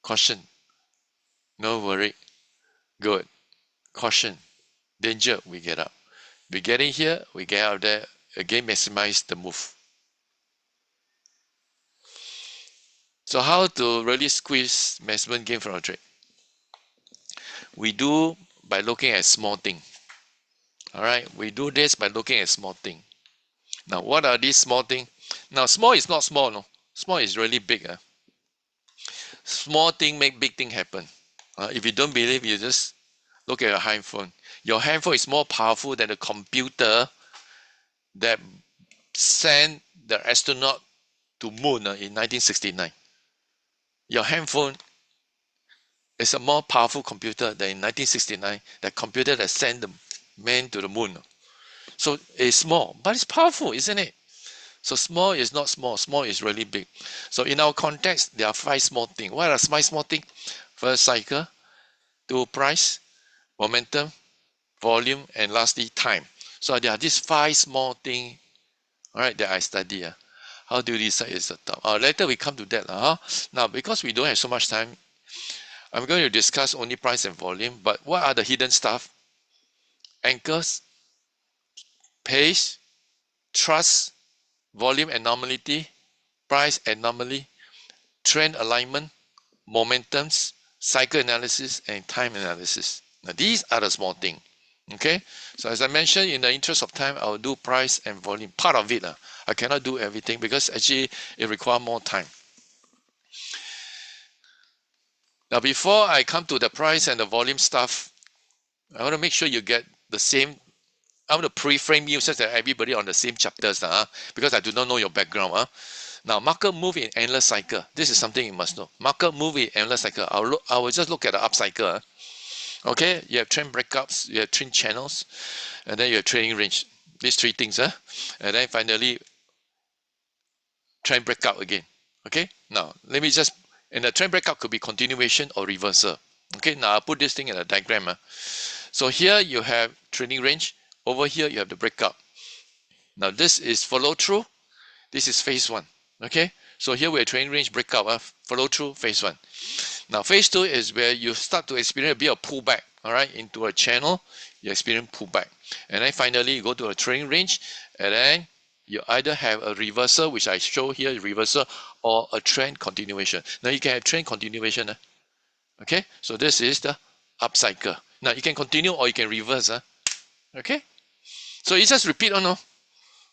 Caution. No worry. Good. Caution. Danger. We get up. We get in here. We get out there. Again, maximize the move. So how to really squeeze maximum gain from a trade? We do by looking at small thing. All right. We do this by looking at small thing. Now, what are these small things? Now, small is not small, no. Small is really big. Small thing make big thing happen. If you don't believe, you just look at your handphone. Your handphone is more powerful than the computer that sent the astronaut to moon in 1969. Your handphone is a more powerful computer than in 1969, the computer that sent the man to the moon. So it's small, but it's powerful, isn't it? So small is not small. Small is really big. So in our context, there are 5 small things. What are 5 small things? First, cycle. 2, price. Momentum. Volume. And lastly, time. So there are these 5 small things, all right, that I study. How do you decide is the top? Later we come to that. Now, because we don't have so much time, I'm going to discuss only price and volume. But what are the hidden stuff? Anchors, pace, trust, volume anomaly, price anomaly, trend alignment, momentums, cycle analysis, and time analysis. Now, these are the small things. Okay, so as I mentioned, in the interest of time, I'll do price and volume, part of it. I cannot do everything because actually it requires more time. Now, before I come to the price and the volume stuff, I want to make sure you get the same. I want to pre-frame you such that everybody on the same chapters, because I do not know your background. Now, market move in endless cycle. This is something you must know. Market move in endless cycle. I will just look at the up cycle. Okay, you have trend breakups, you have trend channels, and then you have trading range. These 3 things, and then finally trend breakout again. Okay, now let me just, and the trend breakout could be continuation or reversal. Okay, now I'll put this thing in a diagram. So here you have trading range. Over here you have the breakout. Now this is follow through. This is phase 1. Okay, so here we have trading range breakout. Follow through phase 1. Now phase 2 is where you start to experience a bit of pullback. All right, into a channel, you experience pullback, and then finally you go to a trading range, and then you either have a reversal, which I show here, reversal, or a trend continuation. Now you can have trend continuation. Okay, so this is the up cycle. Now you can continue or you can reverse. Okay, so you just repeat on. All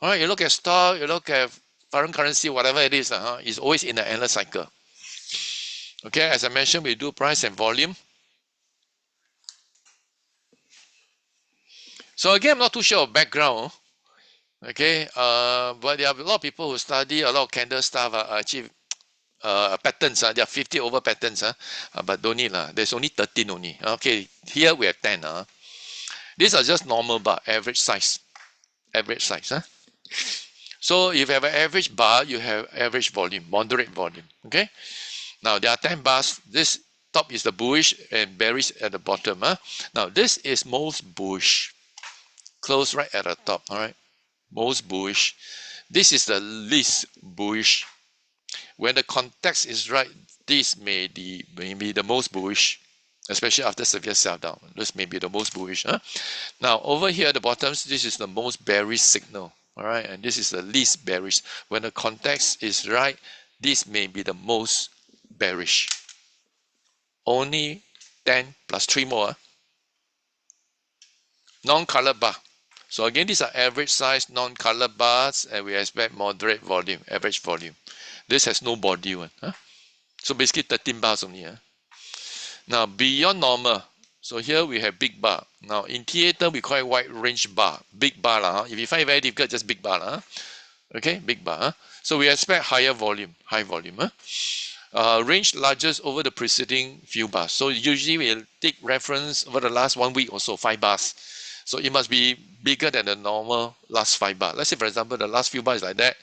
right, you look at stock, you look at foreign currency, whatever it is, it's always in the endless cycle. Okay, as I mentioned, we do price and volume. So again, I'm not too sure of background. Okay, but there are a lot of people who study a lot of candle stuff, achieve patterns. There are 50 over patterns, but don't need. There's only 13 only. Okay, here we have 10. These are just normal bar, average size. Average size. So if you have an average bar, you have average volume, moderate volume. Okay, now there are 10 bars. This top is the bullish and bearish at the bottom. Now this is most bullish. Close right at the top. All right, most bullish. This is the least bullish. When the context is right, this may be the most bullish, especially after severe sell down. This may be the most bullish. Now over here at the bottoms, this is the most bearish signal. All right, and this is the least bearish. When the context is right, this may be the most bearish. Only 10 plus 3 more. Non-color bar. So again, these are average size non-color bars, and we expect moderate volume, average volume. This has no body one. So basically 13 bars only. Now beyond normal. So here we have big bar. Now in theater we call it wide range bar. Big bar. If you find it very difficult, just big bar. Okay, big bar. So we expect higher volume, high volume. Range largest over the preceding few bars. So usually we'll take reference over the last 1 week or so, 5 bars. So it must be bigger than the normal last 5 bars. Let's say for example the last few bars is like that.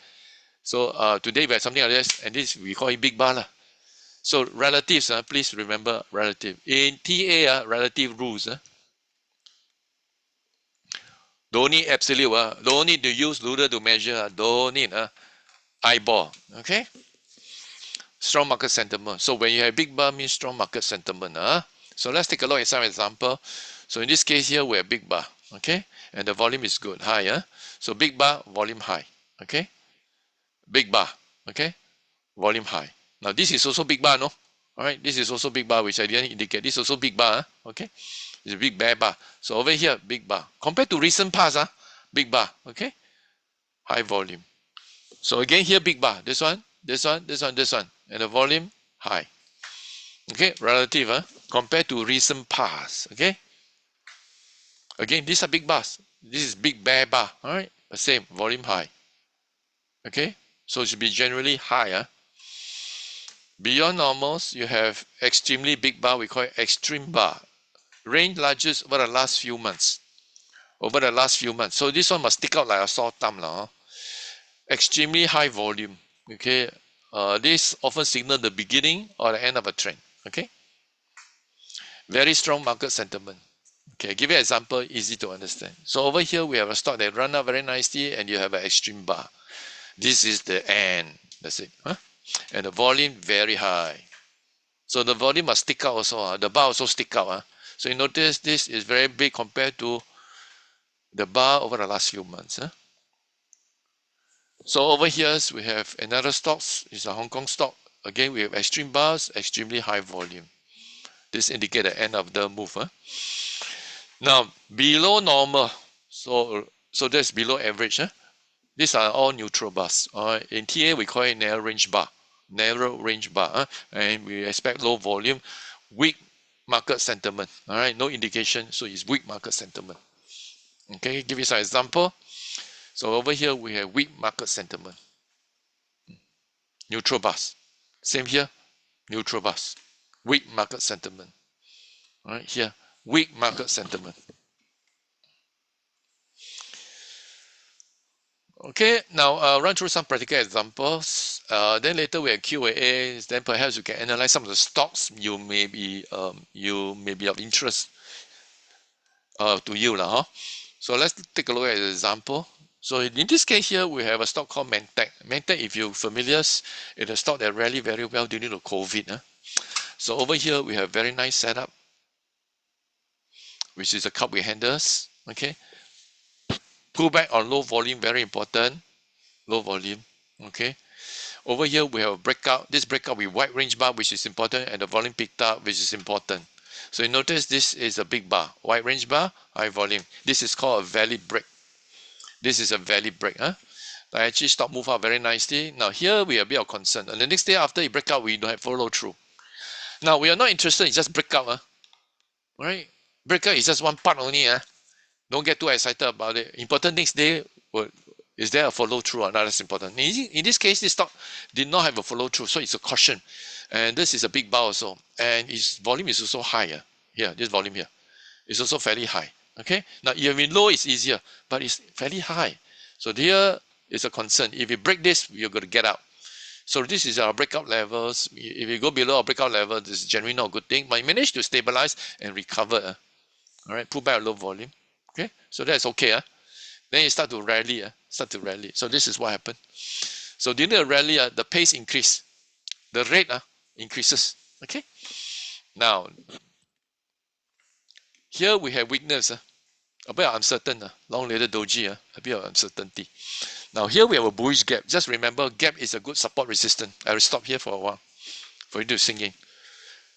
So today we have something like this, and this we call it big bar. So relatives, please remember relative. In TA, relative rules. Don't need absolute. Don't need to use ruler to measure. Don't need eyeball. Okay. Strong market sentiment. So when you have big bar, means strong market sentiment. So let's take a look at some example. So in this case here, we have big bar, okay? And the volume is good, high. So big bar, volume high, okay? Big bar, okay? Volume high. Now this is also big bar, no? All right, this is also big bar, which I didn't indicate. This is also big bar, okay? It's a big bear bar. So over here, big bar. Compared to recent past, big bar, okay? High volume. So again here, big bar. This one, this one, this one, this one. And the volume, high. Okay, relative, compared to recent past, okay? Again, these are big bars. This is big bear bar, all right? The same, volume high. Okay, so it should be generally higher. Beyond normals, you have extremely big bar, we call it extreme bar. Range largest over the last few months. Over the last few months. So this one must stick out like a sore thumb. Extremely high volume. Okay, this often signal the beginning or the end of a trend. Okay, very strong market sentiment. Okay, give you an example, easy to understand. So over here, we have a stock that run up very nicely and you have an extreme bar. This is the end. That's it. And the volume very high. So the volume must stick out also. The bar also stick out. So you notice this is very big compared to the bar over the last few months. So over here, we have another stocks. It's a Hong Kong stock. Again, we have extreme bars, extremely high volume. This indicates the end of the move. Now, below normal. So that's below average. These are all neutral bars. In TA, we call it narrow range bar. Narrow range bar. And we expect low volume, weak market sentiment. All right, no indication. So it's weak market sentiment. Okay, give you some example. So over here, we have weak market sentiment. Neutral bars. Same here, neutral bars. Weak market sentiment. All right, here, weak market sentiment. Okay, now run through some practical examples. Then later we have Q&A. Then perhaps you can analyze some of the stocks you may be of interest to you, So let's take a look at the example. So in this case here, we have a stock called Mentec. Mentec, if you're familiar, it's a stock that rallied very well during the COVID. So over here, we have very nice setup, which is a cup with handles. Okay, pullback on low volume, very important. Low volume. Okay. Over here, we have a breakout. This breakout with wide range bar, which is important, and the volume picked up, which is important. So you notice this is a big bar, wide range bar, high volume. This is called a valid break. This is a valid break. I actually stock move up very nicely. Now here we have a bit of concern. And the next day after it break out, we don't have follow through. Now we are not interested in just breakout. Right? Breakout is just one part only. Don't get too excited about it. Important next day, is there a follow through or not? That's important. In this case, this stock did not have a follow through, so it's a caution. And this is a big bar also. And its volume is also higher. Here, this volume here is also fairly high. Okay. Now, if you're in low, it's easier, but it's fairly high. So here is a concern. If you break this, you're going to get out. So this is our breakout levels. If you go below our breakout level, this is generally not a good thing, but you manage to stabilize and recover. All right, pull back a low volume. Okay, so that's okay. Then it start to rally. So this is what happened. So during the rally, the pace increase, the rate increases. Okay. Now here we have weakness. A bit uncertain. Long later doji. A bit of uncertainty. Now here we have a bullish gap. Just remember, gap is a good support resistance. I will stop here for a while for you to sink in.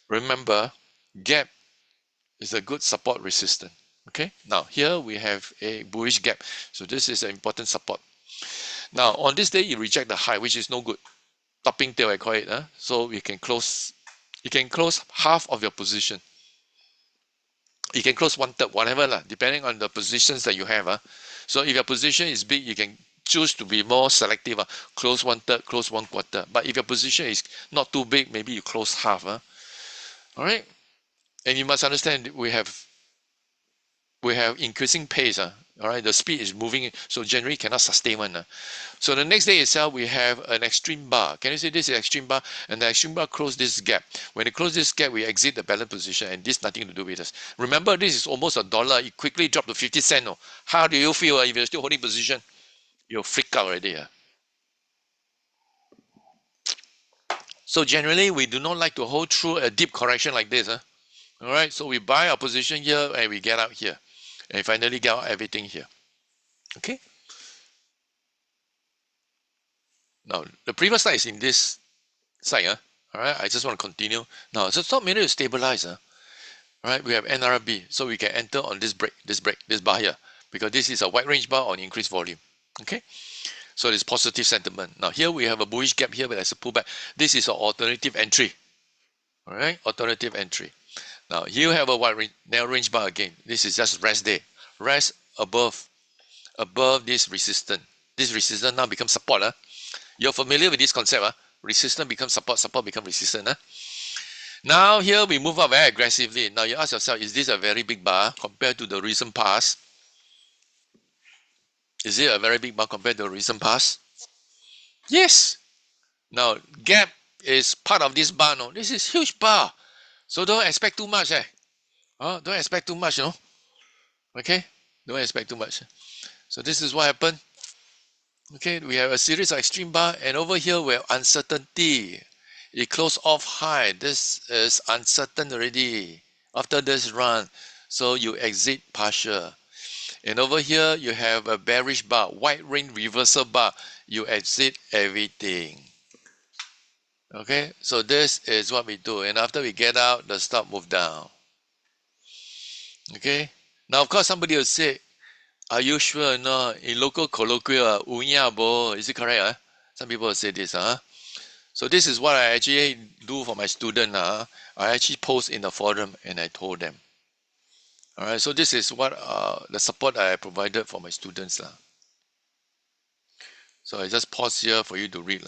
Remember, gap is a good support resistance. Okay. Now here we have a bullish gap. So this is an important support. Now on this day, you reject the high, which is no good. Topping tail, I call it. So you can close half of your position. You can close 1/3, whatever, depending on the positions that you have. So if your position is big, you can choose to be more selective. Close 1/3, close 1/4. But if your position is not too big, maybe you close half. All right. And you must understand we have increasing pace. All right, the speed is moving, so generally cannot sustain one. So the next day itself, we have an extreme bar. Can you see this is extreme bar? And the extreme bar close this gap. When it close this gap, we exit the balance position, and this nothing to do with us. Remember, this is almost $1. It quickly dropped to 50 cents. How do you feel if you're still holding position? You'll freak out already. So generally, we do not like to hold through a deep correction like this. All right, so we buy our position here and we get out here. And finally get out everything here. Okay. Now, the previous slide is in this side. All right, I just want to continue. Now, so stop minute is stabilize. All right, we have NRB. So we can enter on this break, this bar here. Because this is a wide range bar on increased volume. Okay. So it's positive sentiment. Now here we have a bullish gap here, but there's a pullback. This is an alternative entry. All right, alternative entry. Now here you have a wide range, narrow range bar again. This is just rest day. Rest above this resistance. This resistance now becomes support. You're familiar with this concept. Resistance becomes support, support becomes resistance. Now here we move up very aggressively. Now you ask yourself, is this a very big bar compared to the recent past? Is it a very big bar compared to the recent past? Yes. Now gap is part of this bar. No, this is huge bar. So don't expect too much. Don't expect too much, Okay? Don't expect too much. So this is what happened. Okay, we have a series of extreme bar, and over here we have uncertainty. It closed off high. This is uncertain already after this run. So you exit partial. And over here you have a bearish bar, wide range reversal bar. You exit everything. Okay, so this is what we do. And after we get out, the stock move down. Okay, now of course somebody will say, are you sure or not? In local colloquial, is it correct? Some people will say this. So this is what I actually do for my student. I actually post in the forum and I told them. All right, so this is what the support I provided for my students. So I just pause here for you to read.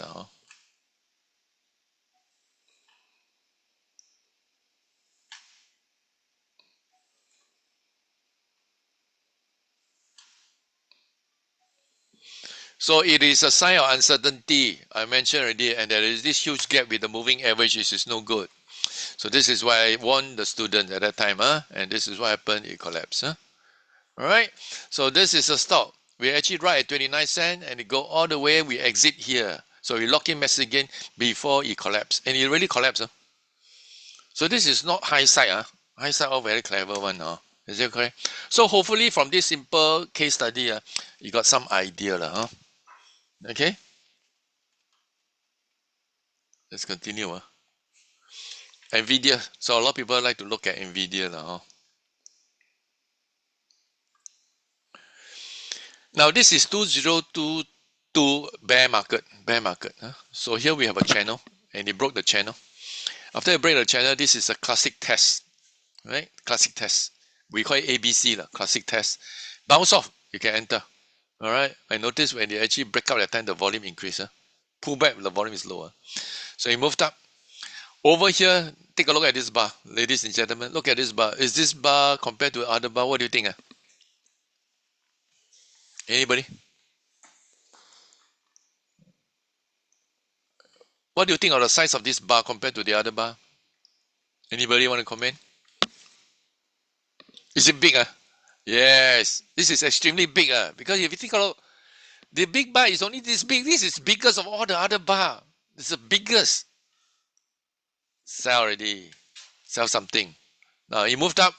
So it is a sign of uncertainty. I mentioned already, and there is this huge gap with the moving average, which is no good. So this is why I warned the student at that time, and this is what happened, it collapsed. All right, so this is a stop. We actually write at 29 cents and it go all the way, we exit here. So we lock in message again before it collapsed, and it really collapsed. So this is not high side. High side all very clever one. Is it correct? So hopefully from this simple case study, you got some idea. Okay, let's continue. NVIDIA. So a lot of people like to look at NVIDIA now. Now this is 2022 bear market. So here we have a channel, and it broke the channel. After it break the channel, this is a classic test, right? Classic test. We call it ABC, classic test. Bounce off, you can enter. All right. I noticed when they actually break out that time, the volume increase. Pull back, the volume is lower. So it moved up. Over here, take a look at this bar, ladies and gentlemen. Look at this bar. Is this bar compared to other bar? What do you think? Anybody? What do you think of the size of this bar compared to the other bar? Anybody want to comment? Is it big? Yes, this is extremely big. Because if you think about the big bar is only this big, this is biggest of all the other bar. It's the biggest. Sell already. Sell something. Now it moved up.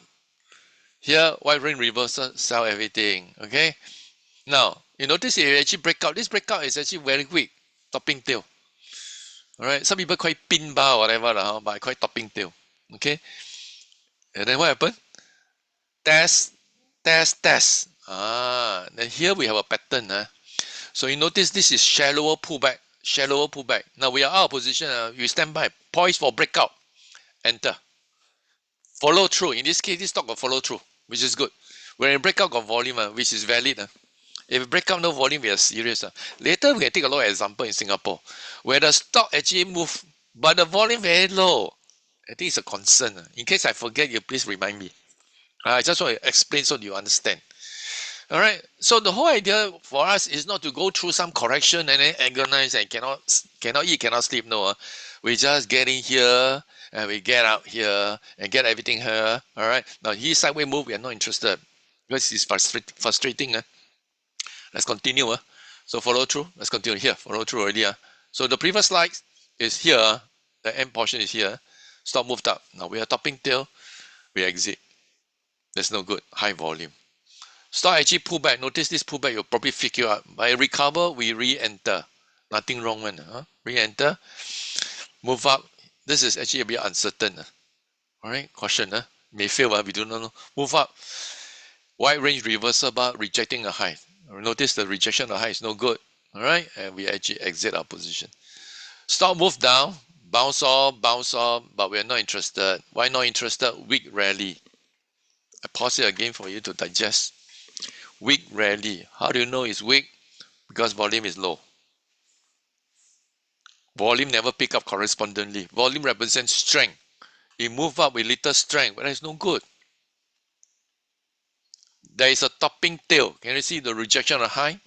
Here, wide range reversal, sell everything. Okay. Now, you notice it actually break out. This breakout is actually very quick. Topping tail. Alright. Some people call it pin bar or whatever, but I call it topping tail. Okay. And then what happened? Test. Then here we have a pattern. So you notice this is shallower pullback. Now we are out of position. We stand by. Poised for breakout. Enter. Follow through. In this case, this stock got follow through, which is good. When you break out got volume, which is valid. If you break out no volume, we are serious. Later, we can take a look at example in Singapore, where the stock actually move, but the volume very low. I think it's a concern. In case I forget, you please remind me. I just want to explain so you understand. All right. So the whole idea for us is not to go through some correction and then agonize and cannot eat, cannot sleep. No, we just get in here and we get out here and get everything here. All right. Now his sideways move, we are not interested because it's frustrating. Let's continue. So follow through. Let's continue here. Follow through already. So the previous slide is here. The end portion is here. Stop moved up. Now we are topping tail. We exit. That's no good. High volume. Stock actually pull back. Notice this pullback, you'll probably figure out. By recover, we re-enter. Nothing wrong one. Re-enter. Move up. This is actually a bit uncertain. Alright, caution. May fail, we do not know. Move up. Wide range reversal bar rejecting a high. Notice the rejection of the high is no good. Alright, and we actually exit our position. Stock move down. Bounce off, but we are not interested. Why not interested? Weak rally. I pause it again for you to digest. Weak rally. How do you know it's weak? Because volume is low. Volume never pick up correspondingly. Volume represents strength. It move up with little strength, but it's no good. There is a topping tail. Can you see the rejection of high?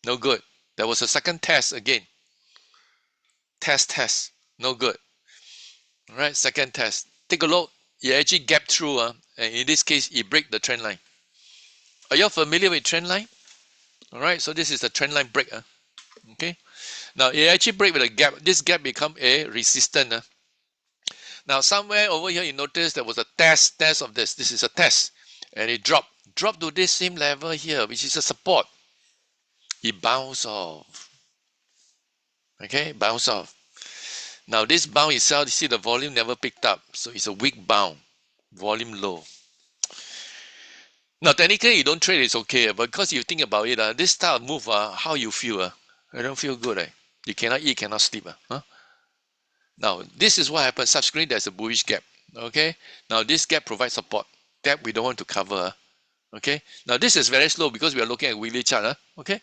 No good. There was a second test again. Test. No good. All right, second test. Take a look. It actually gapped through, and in this case, it break the trend line. Are you familiar with trend line? All right, so this is the trend line break. Okay. Now it actually break with a gap. This gap become a resistance. Now somewhere over here, you notice there was a test of this. This is a test, and it dropped to this same level here, which is a support. It bounced off. Okay, bounce off. Now this bounce itself, you see the volume never picked up, so it's a weak bounce, volume low. Now technically you don't trade, it's okay, but because you think about it, this type of move, how you feel? I don't feel good. You cannot eat, cannot sleep. Now this is what happens. Subsequently, there's a bullish gap. Okay. Now this gap provides support. That we don't want to cover. Okay. Now this is very slow because we are looking at weekly chart. Okay.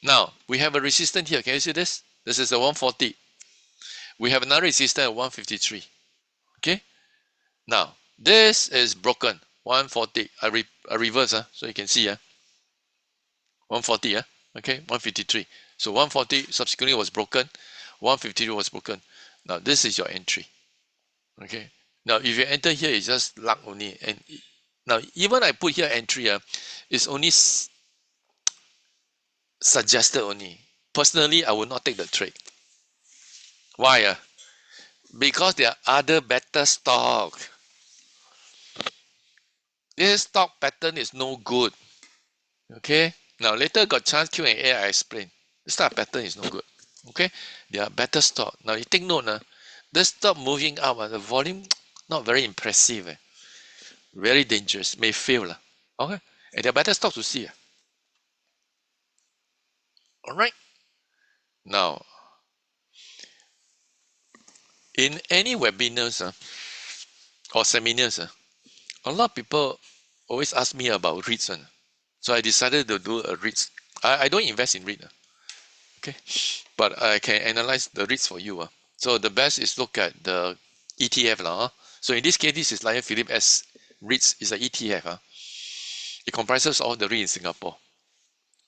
Now we have a resistance here. Can you see this? This is the 140. We have another resistance at 153. Okay. Now this is broken. 140. I reverse. So you can see. 140. Okay. 153. So 140 subsequently was broken. 153 was broken. Now this is your entry. Okay. Now if you enter here, it's just luck only. And now even I put here entry, it's only suggested only. Personally, I will not take the trade. Why? Because there are other better stock. This stock pattern is no good. Okay. Now later got chance Q&A, I explain. This type of pattern is no good. Okay. There are better stock. Now you take note. This stock moving up, the volume not very impressive. Very dangerous. May fail. Okay. And there are better stocks to see. Alright. Now, in any webinars or seminars, a lot of people always ask me about REITs. So I decided to do a REITs. I don't invest in REIT. Okay. But I can analyze the REITs for you. So the best is look at the ETF. So in this case, this is Lion Philippe S REITs is an ETF. It comprises all the REITs in Singapore.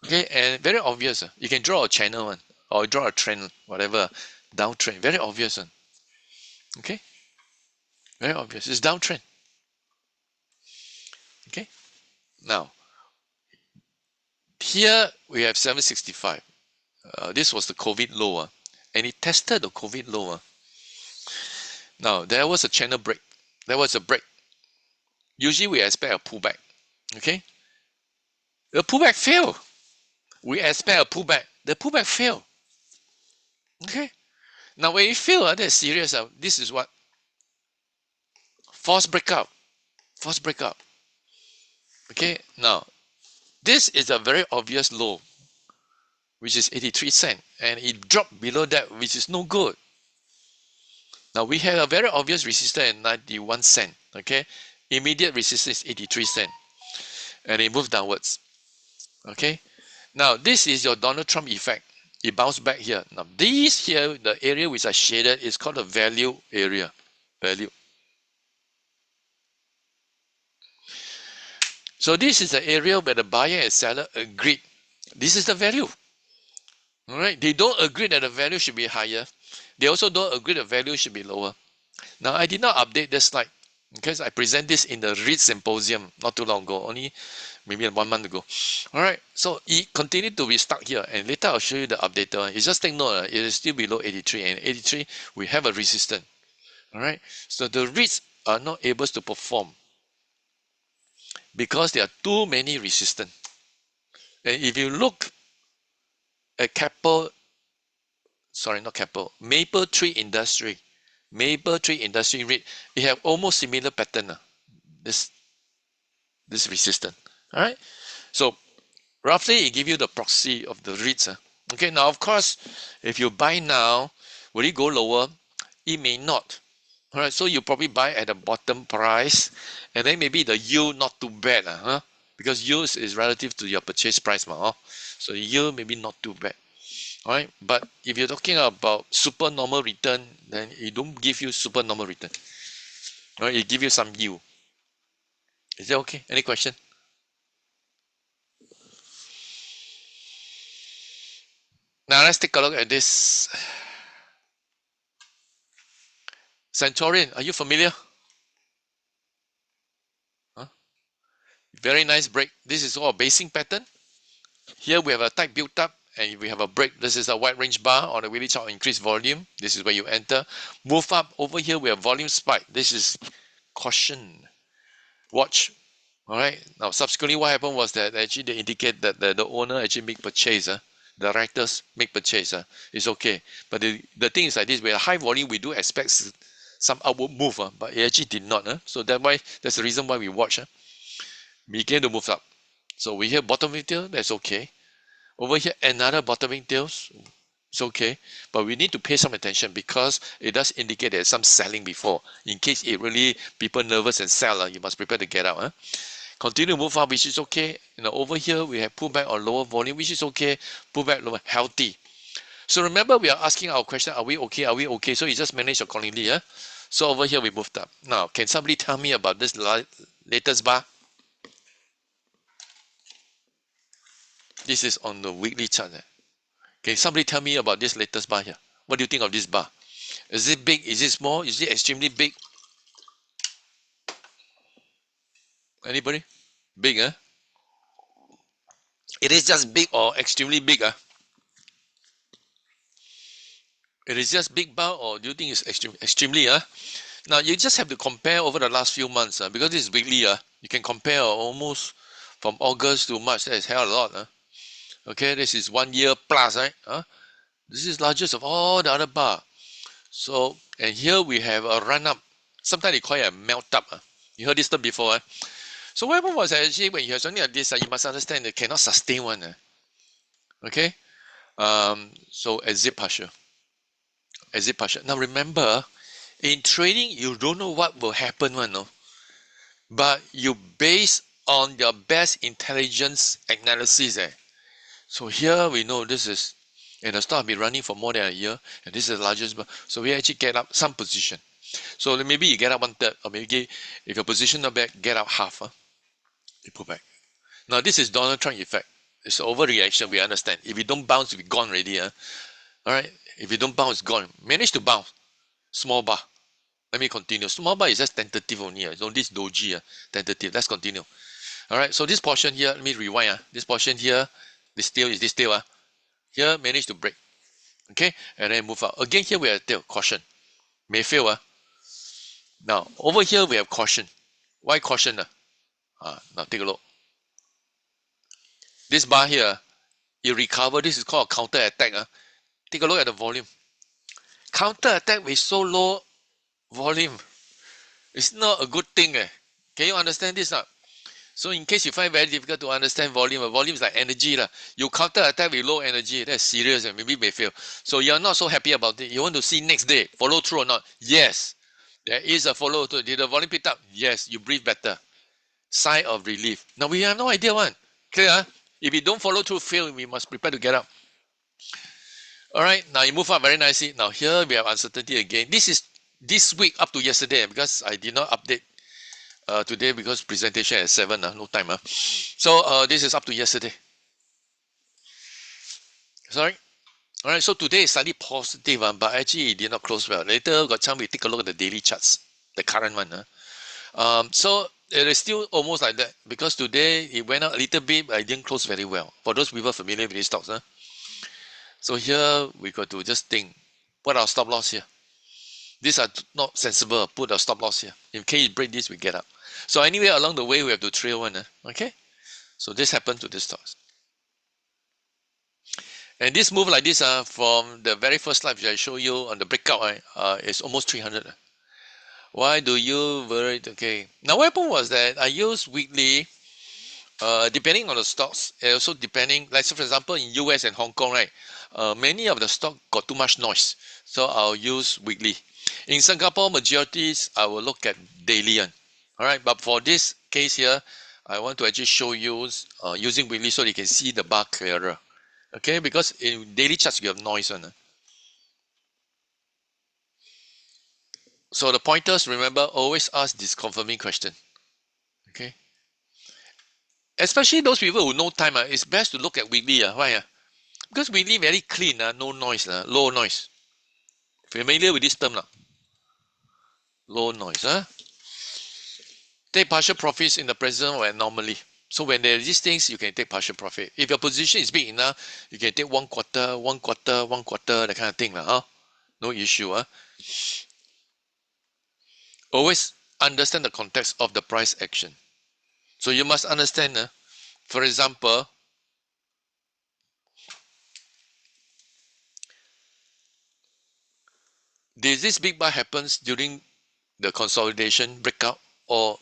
Okay, and very obvious. You can draw a channel or draw a trend, whatever, downtrend. Very obvious. Okay, very obvious. It's downtrend. Okay, now here we have 765. This was the COVID low, and it tested the COVID low. Now there was a channel break. There was a break. Usually we expect a pullback. Okay, the pullback failed. We expect a pullback. The pullback failed. Okay. Now when it failed, that's serious. This is what? False breakout. False breakout. Okay. Now, this is a very obvious low, which is 83 cents. And it dropped below that, which is no good. Now, we have a very obvious resistance at 91 cents. Okay. Immediate resistance is 83 cents. And it moved downwards. Okay. Now, this is your Donald Trump effect. It bounced back here. Now, this here, the area which I shaded, is called the value area. Value. So this is the area where the buyer and seller agreed. This is the value. All right. They don't agree that the value should be higher. They also don't agree the value should be lower. Now, I did not update this slide because I present this in the REIT symposium not too long ago, only maybe 1 month ago. All right, so it continued to be stuck here, and later I'll show you the updated one. You just take note, it is still below 83, and 83 we have a resistance. All right, so the REITs are not able to perform because there are too many resistance. And if you look at Maple Tree Industry REIT, it have almost similar pattern. This resistance. All right, so roughly it give you the proxy of the REITs. Okay, now of course, if you buy now, will it go lower? It may not. All right, so you probably buy at the bottom price, and then maybe the yield not too bad, because yield is relative to your purchase price, so yield maybe not too bad. All right, but if you're talking about super normal return, then it don't give you super normal return. All right, it give you some yield. Is that okay? Any question? Now let's take a look at this. Centurion, are you familiar? Huh? Very nice break. This is all a basing pattern. Here we have a tight built up, and we have a break. This is a wide range bar on the weekly chart, increased volume. This is where you enter. Move up. Over here we have volume spike. This is caution. Watch. All right. Now subsequently, what happened was that actually they indicate that the owner actually make purchase. The directors make purchase. It's okay. But the thing is like this: with a high volume, we do expect some upward move, but it actually did not. So that's the reason why we watch. We began to move up. So we hear bottoming tail. That's okay. Over here, another bottoming tails. It's okay, but we need to pay some attention because it does indicate there's some selling before. In case it really people nervous and sell, you must prepare to get out. Continue to move up, which is okay. Over here we have pullback on lower volume, which is okay. Pullback lower, healthy. So remember, we are asking our question: Are we okay? Are we okay? So you just manage accordingly. So over here we moved up. Now, can somebody tell me about this latest bar? This is on the weekly chart. Can somebody tell me about this latest bar here? What do you think of this bar? Is it big? Is it small? Is it extremely big? Anybody? Big, huh? It is just big or extremely big, huh? It is just big bar, or do you think it's extremely, huh? Now you just have to compare over the last few months, because this is weekly, you can compare almost from August to March. That is hell a lot, huh? Okay, this is 1 year plus, right? This is largest of all the other bar. So, and here we have a run up. Sometimes they call it a melt up. You heard this term before, So what happened was actually when you have something like this, you must understand it cannot sustain one. Okay? So exit partial. Exit partial. Now remember, in trading, you don't know what will happen, no? But you base on your best intelligence analysis. So here we know this is, and the stock has been running for more than a year, and this is the largest. So we actually get up some position. So maybe you get up 1/3, or maybe if your position not bad, get up half. You pull back. Now this is Donald Trump effect. It's overreaction. We understand. If you don't bounce, we're gone already. All right. If you don't bounce, it's gone. Manage to bounce. Small bar. Let me continue. Small bar is just tentative only. It's only this doji. Tentative. Let's continue. All right. So this portion here, let me rewind. This portion here, this tail is this tail. Here manage to break. Okay, and then move out. Again, here we have tail. Caution. May fail. Now over here we have caution. Why caution? Now take a look. This bar here, you recover. This is called a counter attack. Take a look at the volume. Counter attack with so low volume. It's not a good thing. Can you understand this? So in case you find very difficult to understand volume, volume is like energy. You counter attack with low energy. That's serious and maybe may fail. So you're not so happy about it. You want to see next day, follow through or not? Yes. There is a follow through. Did the volume pick up? Yes. You breathe better. Sigh of relief. Now we have no idea one. Clear? If you don't follow through, fail, we must prepare to get up. All right. Now you move up very nicely. Now here we have uncertainty again. This is this week up to yesterday because I did not update today because presentation at 7. No time. So this is up to yesterday. Sorry. All right. So today is slightly positive, but actually it did not close well. Later got time we take a look at the daily charts, the current one. So it is still almost like that because today it went up a little bit, but it didn't close very well. For those people familiar with these stocks, huh? So here we got to just think, what are our stop loss here? These are not sensible. Put a stop loss here. In case it break this, we get up. So anyway, along the way, we have to trail one. Okay. So this happened to this stocks. And this move like this, from the very first slide which I show you on the breakout, is almost 300. Why do you worry? Okay. Now what happened was that I used weekly, depending on the stocks, and also depending, like so for example in US and Hong Kong, right? Many of the stock got too much noise, so I'll use weekly. In Singapore, majorities I will look at daily one. All right, but for this case here, I want to actually show you using weekly so you can see the bar clearer. Okay, because in daily charts you have noise on. So the pointers, remember, always ask this confirming question. Okay, especially those people who know time, it's best to look at weekly. Why? Because weekly very clean, no noise, low noise. Familiar with this term? Low noise. Take partial profits in the present or anomaly. So when there are these things, you can take partial profit. If your position is big enough, you can take one quarter, one quarter, one quarter, that kind of thing. No issue. Always understand the context of the price action. So you must understand, for example, did this big bar happens during the consolidation breakout, or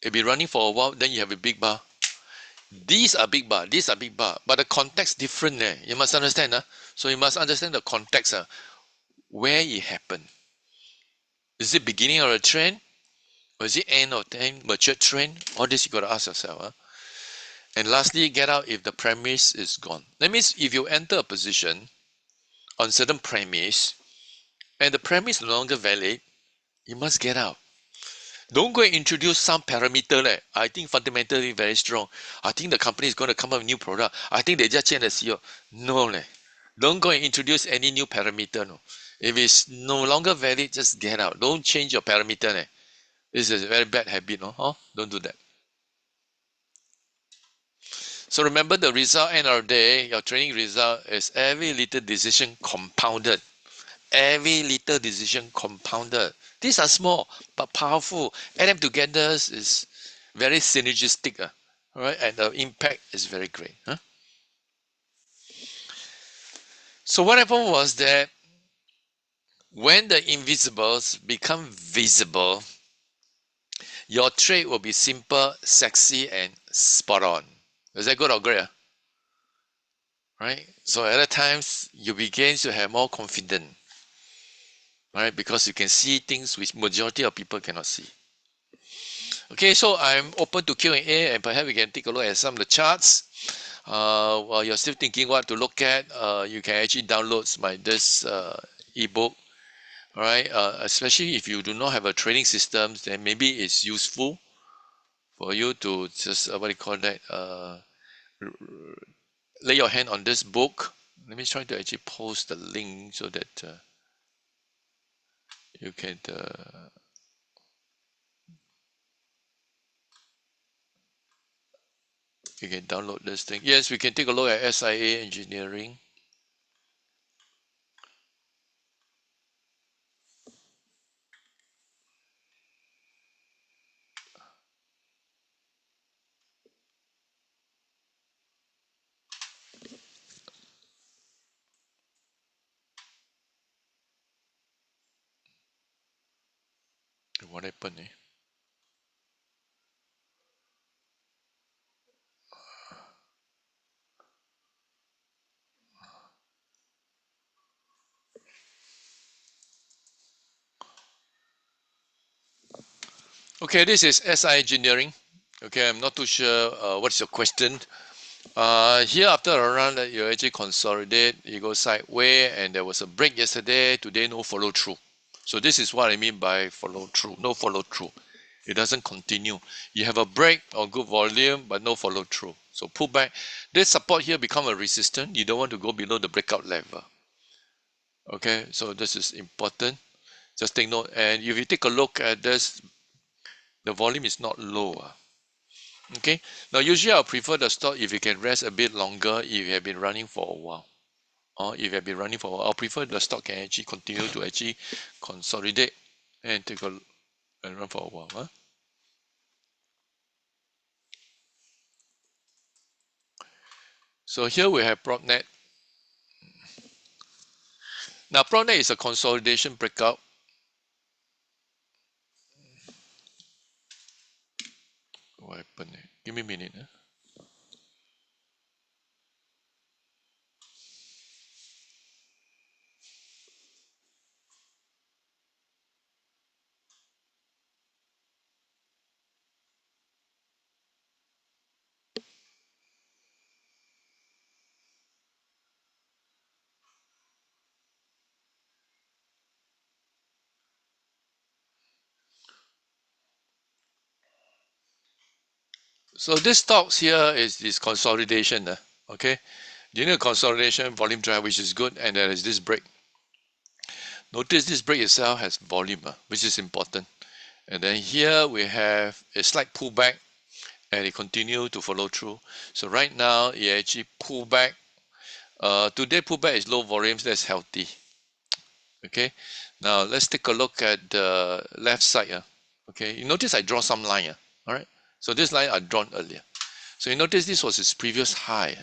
it be running for a while, then you have a big bar? These are big bar, these are big bar, but the context different. You must understand. So you must understand the context, where it happened. Is it beginning of a trend? Or is it end of the mature trend? All this you got to ask yourself. And lastly, get out if the premise is gone. That means if you enter a position on certain premise and the premise is no longer valid, you must get out. Don't go and introduce some parameter. I think fundamentally very strong. I think the company is going to come up with new product. I think they just changed the CEO. No. Don't go and introduce any new parameter. No. If it's no longer valid, just get out. Don't change your parameter. This is a very bad habit. No? Don't do that. So remember the result end of the day, your trading result is every little decision compounded. Every little decision compounded. These are small but powerful. Add them together is very synergistic. All right, and the impact is very great. So what happened was that when the invisibles become visible, your trade will be simple, sexy, and spot on. Is that good or great? Right? So at times you begin to have more confidence. Right? Because you can see things which majority of people cannot see. Okay, so I'm open to Q&A and perhaps we can take a look at some of the charts. While you're still thinking what to look at, you can actually download this ebook. All right, especially if you do not have a trading system, then maybe it's useful for you to just what do you call that? Lay your hand on this book. Let me try to actually post the link so that you can. You can download this thing. Yes, we can take a look at SIA Engineering. What happened? Okay, this is SI Engineering. Okay, I'm not too sure what's your question. Here after a run that you actually consolidate, you go sideways, and there was a break yesterday. Today, no follow through. So this is what I mean by follow through. No follow through. It doesn't continue. You have a break or good volume, but no follow through. So pull back. This support here become a resistance. You don't want to go below the breakout level. Okay, so this is important. Just take note. And if you take a look at this The volume is not low. Okay. Now usually I'll prefer the stock if you can rest a bit longer if you have been running for a while. Or if you have been running for a while, I'll prefer the stock can actually continue to actually consolidate and take a and run for a while. Huh? So here we have PropNet. Now PropNet is a consolidation breakout. What happened? Give me a minute. So this stocks here is this consolidation. Okay. You need a consolidation volume drive, which is good, and there is this break. Notice this break itself has volume, which is important. And then here we have a slight pullback, and it continue to follow through. So right now it actually pull back. Today pullback is low volumes. That's healthy. Okay. Now let's take a look at the left side. Okay. You notice I draw some line. All right. So this line I drawn earlier. So you notice this was its previous high.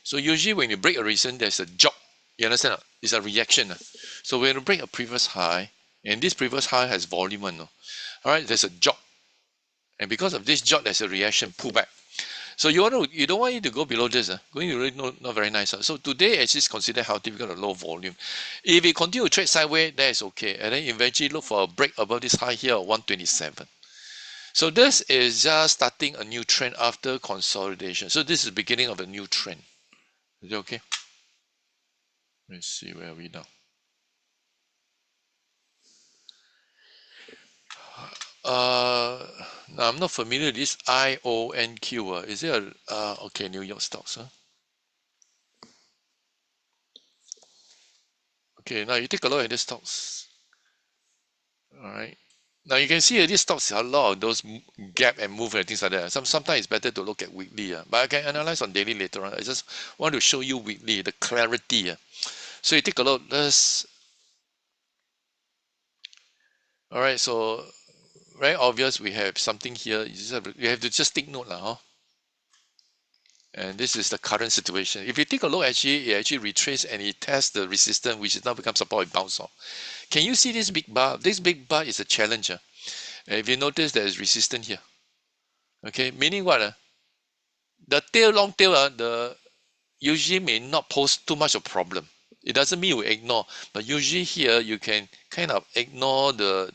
So usually when you break a recent, there's a jog. You understand? It's a reaction. So when you break a previous high, and this previous high has volume. All right, there's a jog. And because of this jog, there's a reaction, pullback. So you don't want it to go below this. Going to really not very nice. So today actually is considered healthy because of low volume. If it continue to trade sideways, that is okay. And then eventually look for a break above this high here of 127. So this is just starting a new trend after consolidation. So this is the beginning of a new trend. Is it okay? Let's see where are we now. Now I'm not familiar with this IONQ. Is it a okay, New York stocks? Okay, now you take a look at these stocks. All right. Now you can see that these stocks have a lot of those gap and move and things like that. Sometimes it's better to look at weekly, but I can analyze on daily later on. I just want to show you weekly the clarity. So you take a look. This. All right. So very obvious. We have something here. You have to just take note, huh? And this is the current situation. If you take a look, actually, it actually retraces and it tests the resistance, which is now become support and bounce off. Can you see this big bar? This big bar is a challenger. If you notice, there is resistance here. Okay, meaning what? The tail, long tail, the usually may not pose too much of problem. It doesn't mean we ignore, but usually here you can kind of ignore the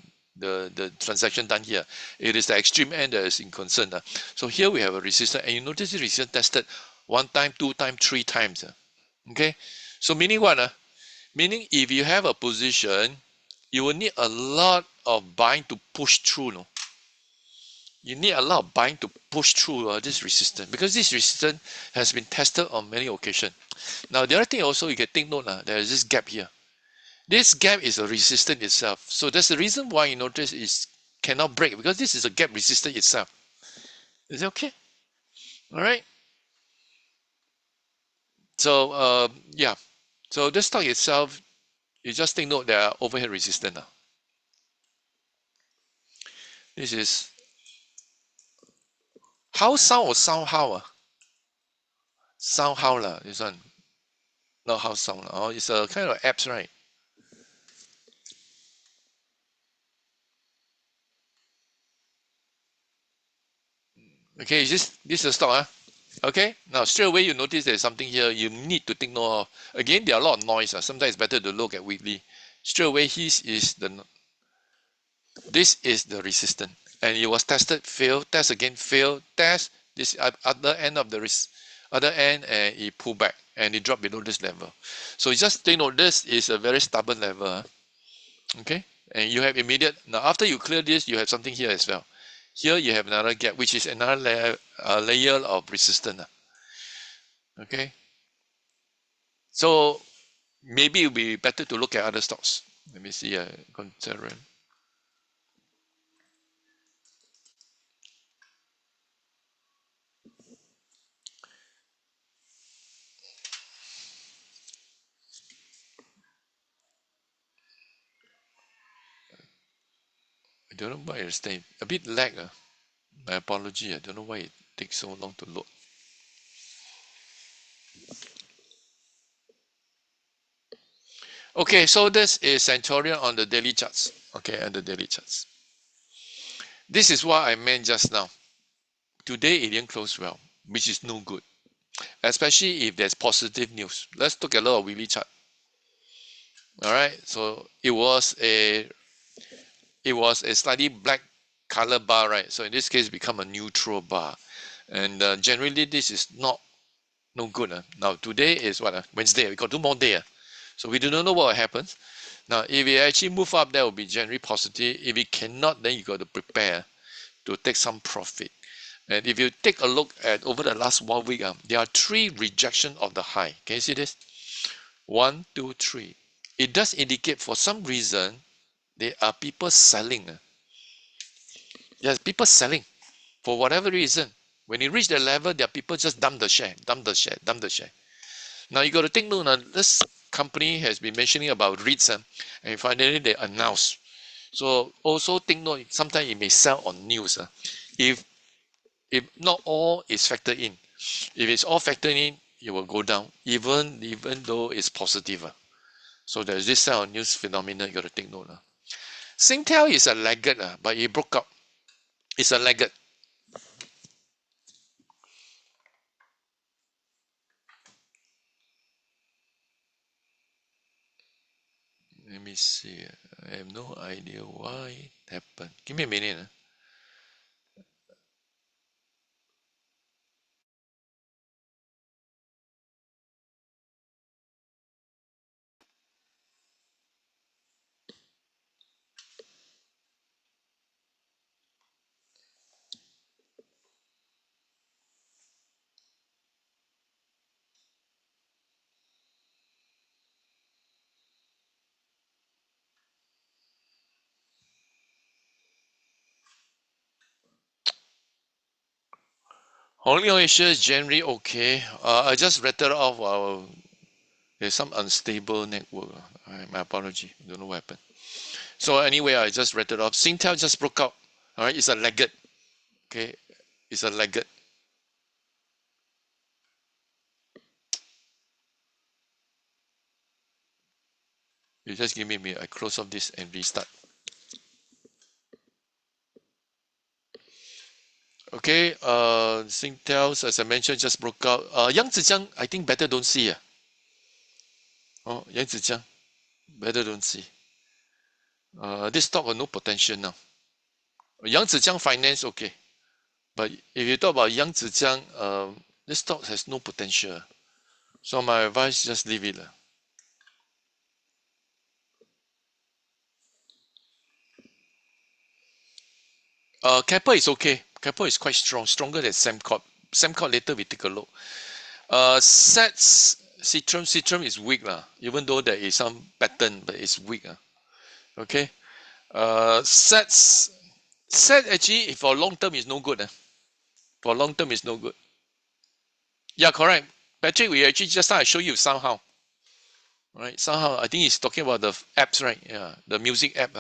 transaction done here. It is the extreme end that is in concern. So here we have a resistance, and you notice the resistance tested one time, two times, three times. Okay, so meaning what? Meaning if you have a position, you will need a lot of buying to push through. No? You need a lot of buying to push through this resistance, because this resistance has been tested on many occasions. Now the other thing also you can take note, there is this gap here. This gap is a resistance itself. So that's the reason why you notice it cannot break, because this is a gap resistance itself. Is it okay? All right. So yeah. So this stock itself, you just take note there are overhead resistance now. This is how sound or somehow. Somehow lah. This one. Not how sound. Oh, it's a kind of apps, right? Okay, this is a stock. Okay, now straight away you notice there's something here you need to take note of. Again, there are a lot of noise. Sometimes it's better to look at weekly. Straight away, this is the resistance, and it was tested, failed, test again, failed, test. This other end of the other end, and it pulled back and it dropped below this level. So you just take note, this is a very stubborn level. Okay, and you have immediate. Now after you clear this, you have something here as well. Here you have another gap, which is another layer of resistance. Okay, so maybe it will be better to look at other stocks. Let me see. Consider. don't know why it's staying. A bit lag. My apology. I don't know why it takes so long to load. Okay, so this is Centurion on the daily charts. Okay, on the daily charts. This is what I meant just now. Today it didn't close well, which is no good, especially if there's positive news. Let's look at a lot of weekly chart. All right, so it was a slightly black color bar, right? So in this case, become a neutral bar, and generally this is no good. Now today is what? Wednesday. We got 2 more days. So we do not know what will happen. Now, if it actually move up, that will be generally positive. If it cannot, then you got to prepare to take some profit. And if you take a look at over the last 1 week, there are 3 rejection of the high. Can you see this? 1, 2, 3. It does indicate for some reason there are people selling. Yes, people selling for whatever reason. When you reach the level, there are people just dump the share, dump the share, dump the share. Now you got to think, no, this company has been mentioning about REITs, and finally they announce. So also think note, sometimes it may sell on news. If not all is factored in, if it's all factored in, it will go down, even though it's positive. So there's this sell on news phenomenon you got to take note. Singtel is a laggard, but it broke up. It's a laggard. Let me see. I have no idea why it happened. Give me a minute. Hong Leong Asia is generally okay. I just rattled off there's some unstable network. My apology. Don't know what happened. So anyway, I just rattled off. Singtel just broke out. All right, it's a laggard. Okay, it's a laggard. You just give me a minute. I close off this and restart. Okay, Singtel, as I mentioned, just broke out. Yang Zhejiang, I think better don't see. Oh, Yang Zhejiang, better don't see. This stock got no potential now. Yang Zhejiang Finance, okay. But if you talk about Yang Zhejiang, this stock has no potential. So my advice, just leave it. Keppel is okay. Keppel is quite strong, stronger than Sembcorp. Sembcorp later we take a look. SATS, Citrum is weak even though there is some pattern, but it's weak. Okay. SATS, SAT actually for long term is no good. For long term is no good. Yeah, correct. Patrick, we actually just now I show you somehow. Right, somehow I think he's talking about the apps, right? Yeah, the music app.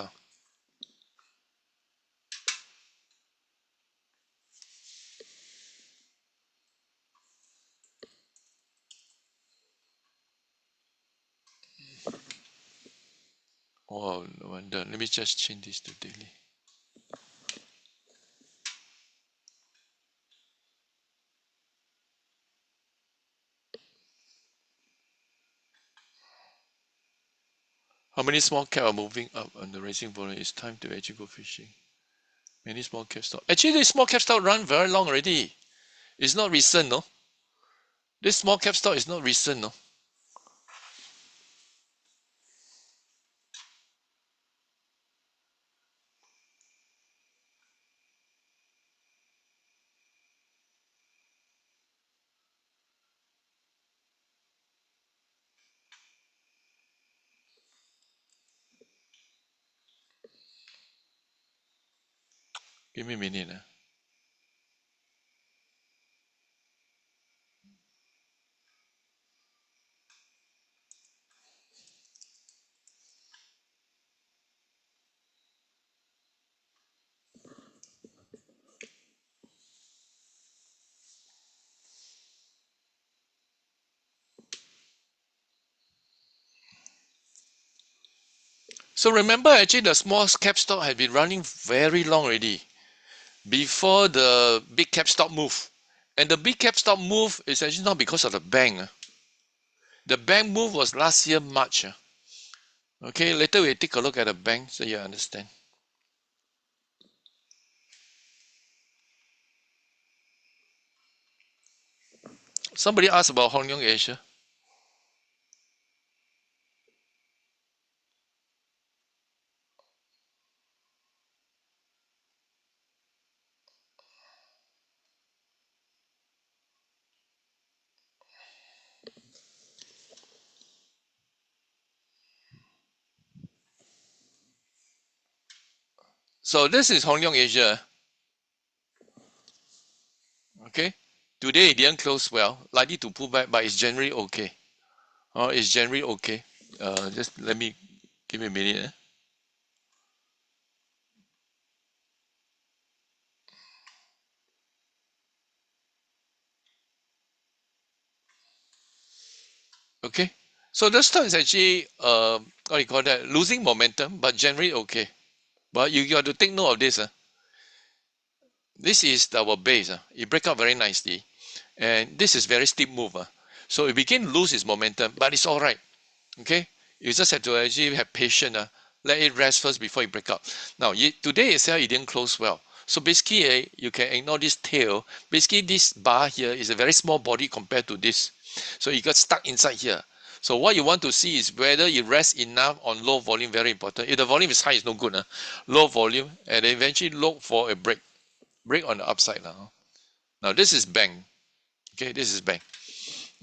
Oh, no wonder. Let me just change this to daily. How many small cap are moving up on the racing volume? It's time to actually go fishing. Many small cap stock. Actually, this small cap stock run very long already. It's not recent, no. This small cap stock is not recent, no. Give me a minute. So remember, actually, the small cap stock had been running very long already before the big cap stock move. And the big cap stock move is actually not because of the bank. The bank move was last year March. Okay, later we take a look at the bank so you understand. Somebody asked about Hong Leong Asia. So this is Hong Leong Asia. Okay, today it didn't close well, likely to pull back, but it's generally okay. It's generally okay. Just let me give me a minute. Okay, so the stock is actually what do you call that? Losing momentum, but generally okay. But you got to take note of this. This is our base. It break out very nicely, and this is very steep move. So it begin to lose its momentum, but it's all right. Okay, you just have to actually have patience. Let it rest first before you break up. Now, today itself, it didn't close well. So basically, you can ignore this tail. Basically, this bar here is a very small body compared to this. So it got stuck inside here. So what you want to see is whether it rests enough on low volume, very important. If the volume is high, it's no good. Low volume, and eventually look for a break. Break on the upside now. Now, this is bank. Okay, this is bank.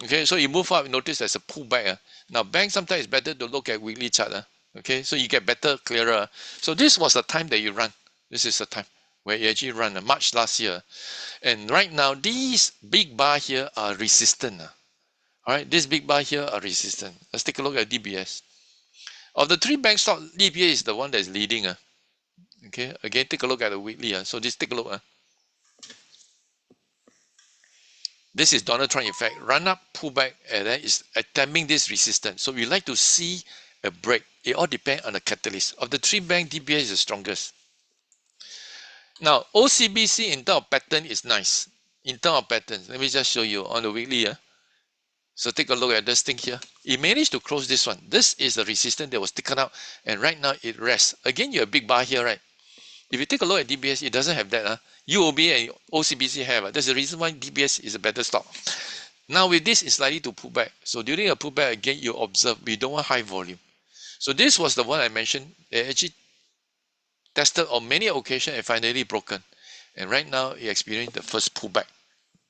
Okay, so you move up, notice there's a pullback. Now, bank sometimes it's better to look at weekly chart. Okay, so you get better, clearer. So this was the time that you run. This is the time where you actually run March last year. And right now, these big bar here are resistant. All right, this big bar here are resistant. Let's take a look at DBS. Of the three bank stock, DBS is the one that is leading. Okay, again, take a look at the weekly. So just take a look. This is Donald Trump effect. Run up, pull back, and then it's attempting this resistance. So we like to see a break. It all depends on the catalyst. Of the three bank, DBS is the strongest. Now, OCBC in terms of pattern is nice. In terms of patterns, let me just show you on the weekly. So take a look at this thing here. It managed to close this one. This is the resistance that was taken out, and right now it rests. Again, you have a big bar here, right? If you take a look at DBS, it doesn't have that. UOB and OCBC have. That's the reason why DBS is a better stock. Now with this, it's likely to pull back. So during a pullback, again, you observe we don't want high volume. So this was the one I mentioned. It actually tested on many occasions and finally broken. And right now, it experienced the first pullback.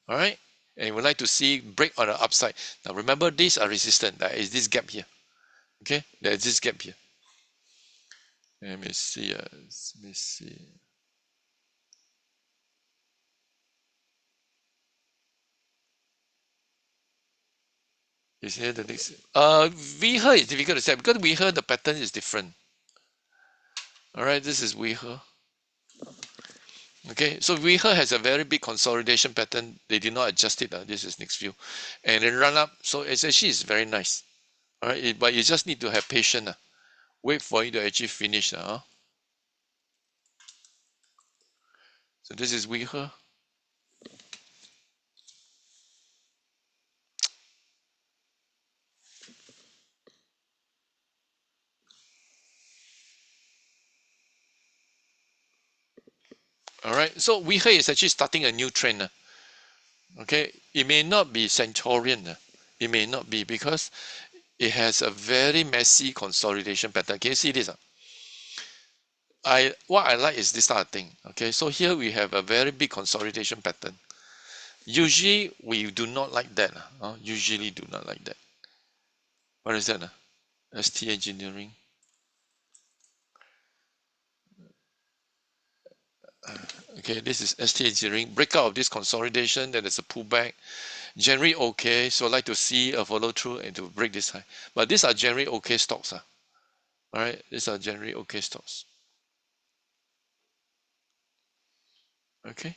All right? And you would like to see break on the upside. Now remember, these are resistant. There is this gap here. Okay? There is this gap here. Let me see. Let me see. You see the next. WeHer is difficult to say because WeHer the pattern is different. All right, this is WeHer. Okay, so WeHer has a very big consolidation pattern. They did not adjust it. This is next view, and then run up. So it's actually is very nice. All right, but you just need to have patience. Wait for it to actually finish. So this is WeHer. All right, so WeHer is actually starting a new trend. Okay, it may not be Centurion. It may not be because it has a very messy consolidation pattern. Can you see this? What I like is this type of thing. Okay, so here we have a very big consolidation pattern. Usually we do not like that. Usually do not like that. What is that? ST Engineering. Okay, this is ST Engineering. Breakout of this consolidation, then there's a pullback. Generally okay, so I like to see a follow through and to break this high. But these are generally okay stocks. All right, these are generally okay stocks. Okay.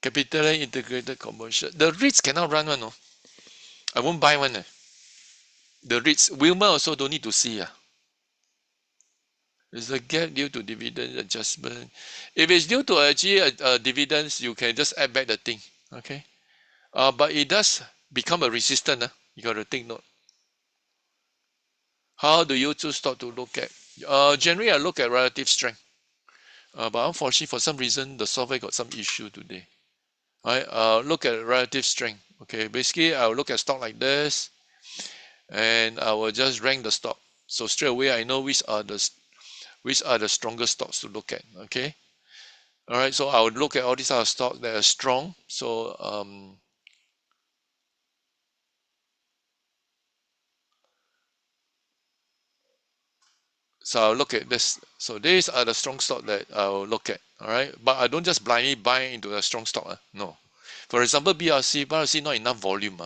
Capital integrated commercial. The REITs cannot run one. No. I won't buy one. The REITs, Wilmer also don't need to see. It's a gap due to dividend adjustment. If it's due to actually dividends, you can just add back the thing. Okay. But it does become a resistant. You got to take note. How do you choose stock to look at? Generally, I look at relative strength. But unfortunately, for some reason, the software got some issue today. I look at relative strength. Okay, basically, I'll look at stock like this, and I will just rank the stock. So straight away, I know which are the strongest stocks to look at. Okay. All right. So I would look at all these other stocks that are strong. So I'll look at this. So these are the strong stock that I'll look at. All right. But I don't just blindly buy into a strong stock. No. For example, BRC not enough volume.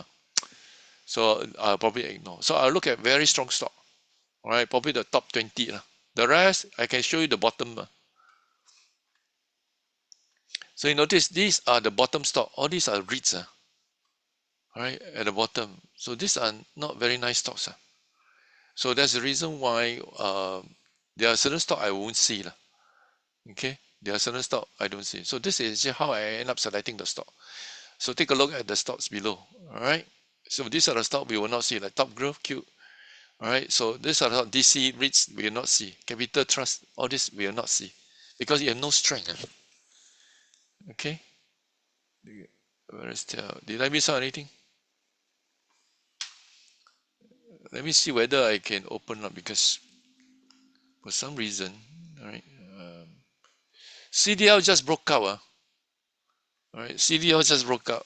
So I'll probably ignore. So I'll look at very strong stock. All right. Probably the top 20. The rest, I can show you the bottom. So you notice these are the bottom stock. All these are REITs. All right. At the bottom. So these are not very nice stocks. So that's the reason why there are certain stock I won't see. Okay. There are certain stock I don't see. So this is how I end up selecting the stock. So take a look at the stocks below. All right. So these are the stock we will not see, like Top Growth, Q. All right. So these are the DC REITs we will not see. Capital Trust, all this we will not see because you have no strength. Okay. Where is the, did I miss out anything? Let me see whether I can open up because for some reason, all right. CDL just broke out. All right. CDL just broke out.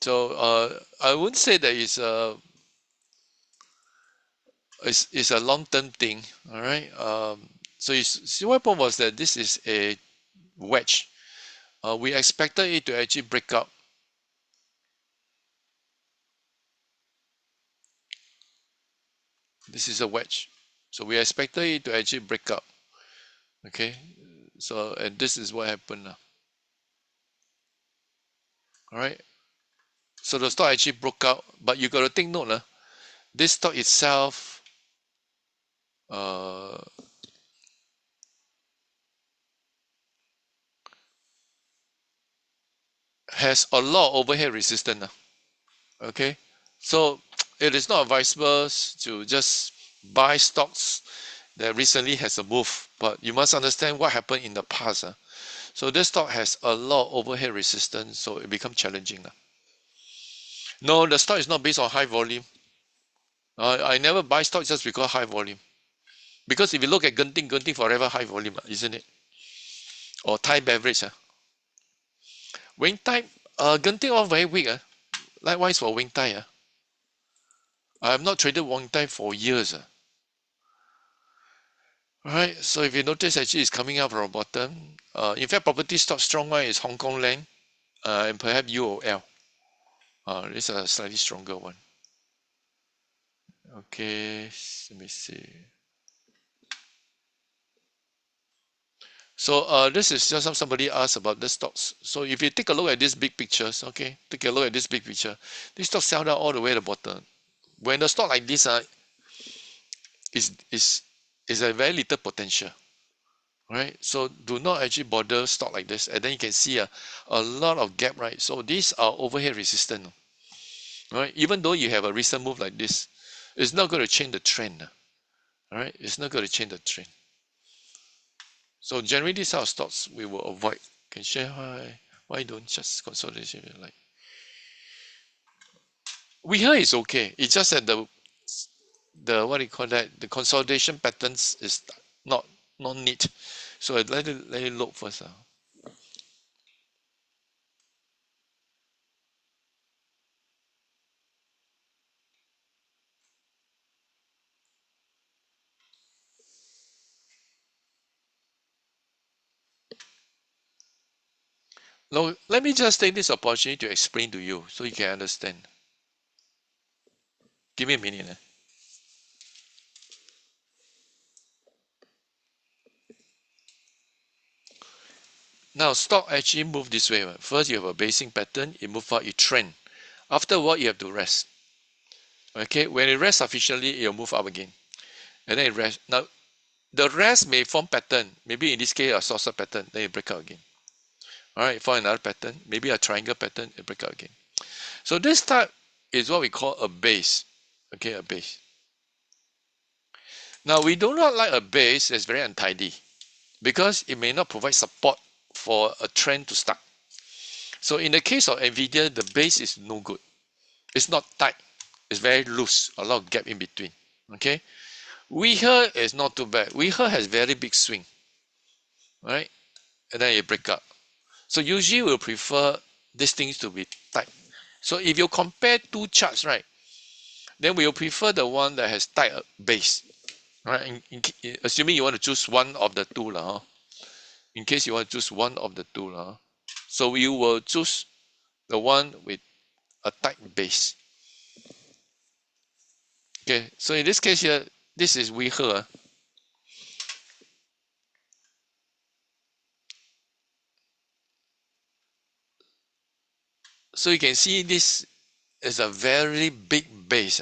So I wouldn't say that it's a long-term thing. All right. So you see what point was that this is a wedge. We expected it to actually break up. This is a wedge. So we expected it to actually break up. Okay. So and this is what happened now. All right. So the stock actually broke out, but you got to take note. This stock itself uh, has a lot of overhead resistance. Okay. So it is not advisable to just buy stocks that recently has a move, but you must understand what happened in the past. So this stock has a lot of overhead resistance, so it becomes challenging. No, the stock is not based on high volume. I never buy stock just because high volume. Because if you look at Genting forever high volume, isn't it? Or Thai beverage. Wing Thai, Genting all very weak. Likewise for Wing Thai. I have not traded Wing Thai for years. Alright, so if you notice actually it's coming up from bottom. In fact, property stock strong one is Hong Kong Land and perhaps UOL. This is a slightly stronger one. Okay, let me see. So this is just somebody asked about the stocks. So if you take a look at these big pictures, okay, take a look at this big picture. This stock sell down all the way to the bottom. When the stock like this is a very little potential, right? So do not actually bother stock like this, and then you can see a lot of gap, right? So these are overhead resistant, right? Even though you have a recent move like this, it's not going to change the trend, all right? It's not going to change the trend. So generally, these are stocks we will avoid. Can share why don't just consolidation like we heard it's okay. It's just that the what do you call that? The consolidation patterns is not neat. So let it look first. Now, let me just take this opportunity to explain to you so you can understand. Give me a minute. Now, stock actually move this way. First, you have a basing pattern. It move out, it trend. After what, you have to rest. Okay, when it rests sufficiently, it'll move up again. And then it rests. Now, the rest may form pattern. Maybe in this case, a saucer pattern, then it break out again. All right, form another pattern, maybe a triangle pattern, it break out again. So this type is what we call a base. Okay, a base. Now, we do not like a base that's very untidy because it may not provide support for a trend to start. So in the case of NVIDIA, the base is no good. It's not tight. It's very loose, a lot of gap in between. Okay. WeHer is not too bad. WeHer has very big swing, right? And then it break up. So usually we'll prefer these things to be tight. So if you compare two charts, right, then we'll prefer the one that has tight base, right? Assuming you want to choose one of the two, huh? In case you want to choose one of the two, huh? So you will choose the one with a tight base. Okay, so in this case here, this is WeHer. So you can see this is a very big base.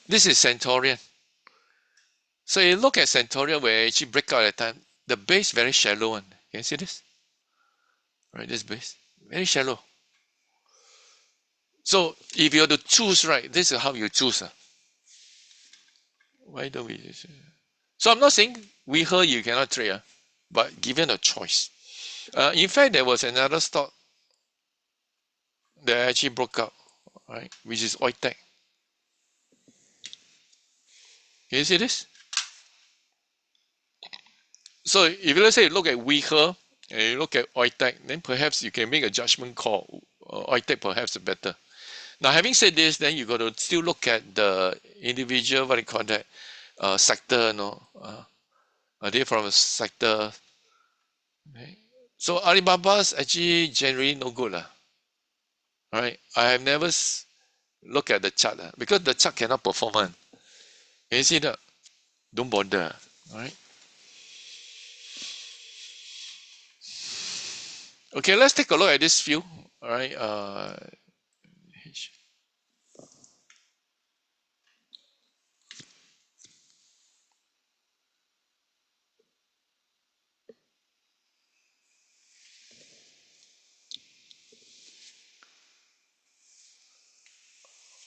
This is Centaurian. So you look at Centaurian where it actually break out at time, the base very shallow one. Can you see this? Right, this base, very shallow. So if you have to choose, right, this is how you choose. Why don't we? So I'm not saying WeHer you cannot trade, but given a choice. In fact, there was another stock that actually broke out, right, which is Oitech. Can you see this? So if you let's say you look at WeHer and you look at Oitech, then perhaps you can make a judgment call. Oitech perhaps better. Now, having said this, then you got to still look at the individual, what do you call that, sector, are they from a sector? Right? So Alibaba's actually generally no good. Right? I have never looked at the chart because the chart cannot perform. Can you see that? Don't bother. All right? Okay, let's take a look at this few. All right.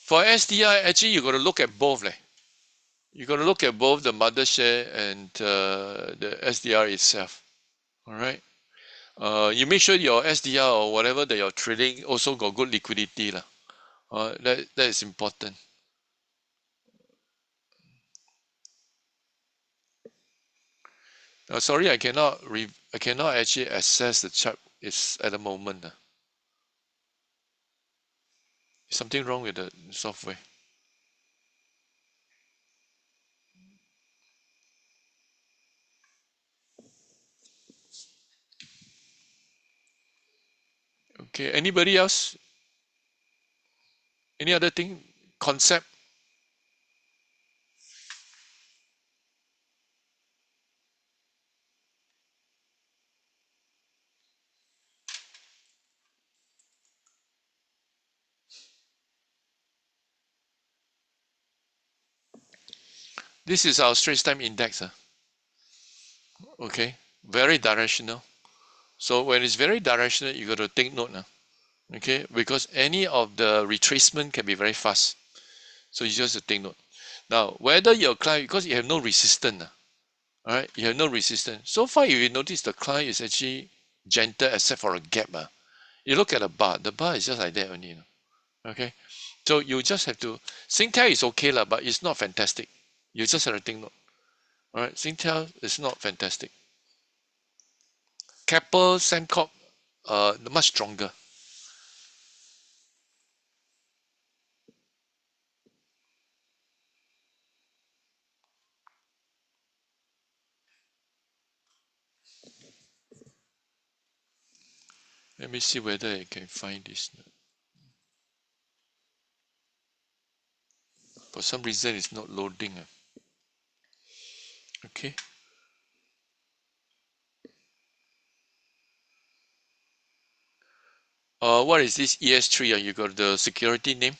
For SDI, actually, you got to look at both. You got to look at both the mother share and the SDR itself. All right. You make sure your SDR or whatever that you're trading also got good liquidity. That is important. Sorry, I cannot actually access the chart. It's at the moment. Something wrong with the software. Okay, anybody else? Any other thing? Concept? This is our Straits Time Index. Okay, very directional. So when it's very directional, you got to take note. Okay, because any of the retracement can be very fast. So you just have to take note. Now, whether your client, because you have no resistance, all right, you have no resistance. So far, if you notice the client is actually gentle except for a gap. You look at the bar is just like that only. Okay, so you just have to, Singtel is okay, but it's not fantastic. You just have to think, note. All right, Singtel is not fantastic. Keppel, Sembcorp, much stronger. Let me see whether I can find this For some reason, it's not loading. Okay. What is this ES3? You got the security name?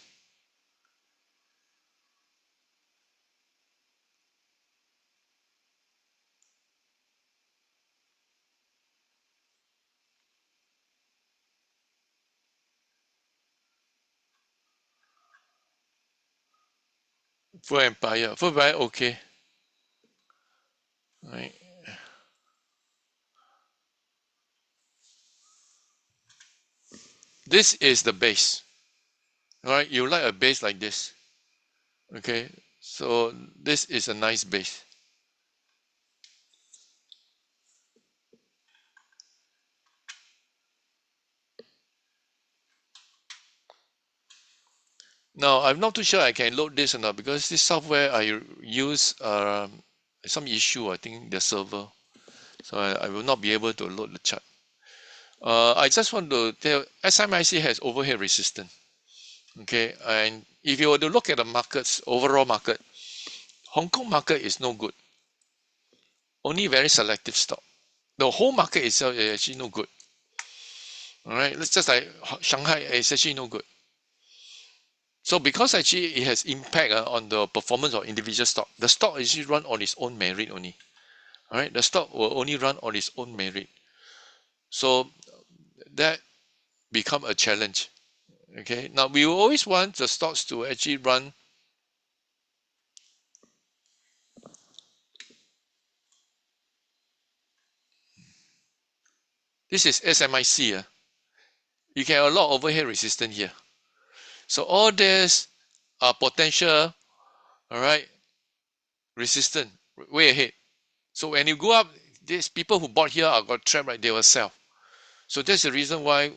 Full Empire. Full Empire, okay. Right. This is the base. All right. You like a base like this. Okay. So this is a nice base. Now, I'm not too sure I can load this or not because this software I use some issue, I think the server. So I will not be able to load the chart. I just want to tell SMIC has overhead resistance. Okay, and if you were to look at the markets, overall market, Hong Kong market is no good. Only very selective stock. The whole market itself is actually no good. All right, it's just like Shanghai is actually no good. So because actually it has impact on the performance of individual stock, the stock actually run on its own merit only. All right, the stock will only run on its own merit. So that become a challenge. Okay, now we will always want the stocks to actually run. This is SMIC. You can have a lot of overhead resistance here. So all this are potential, all right, resistance way ahead. So when you go up, these people who bought here are got trapped, right? They will sell. So that's the reason why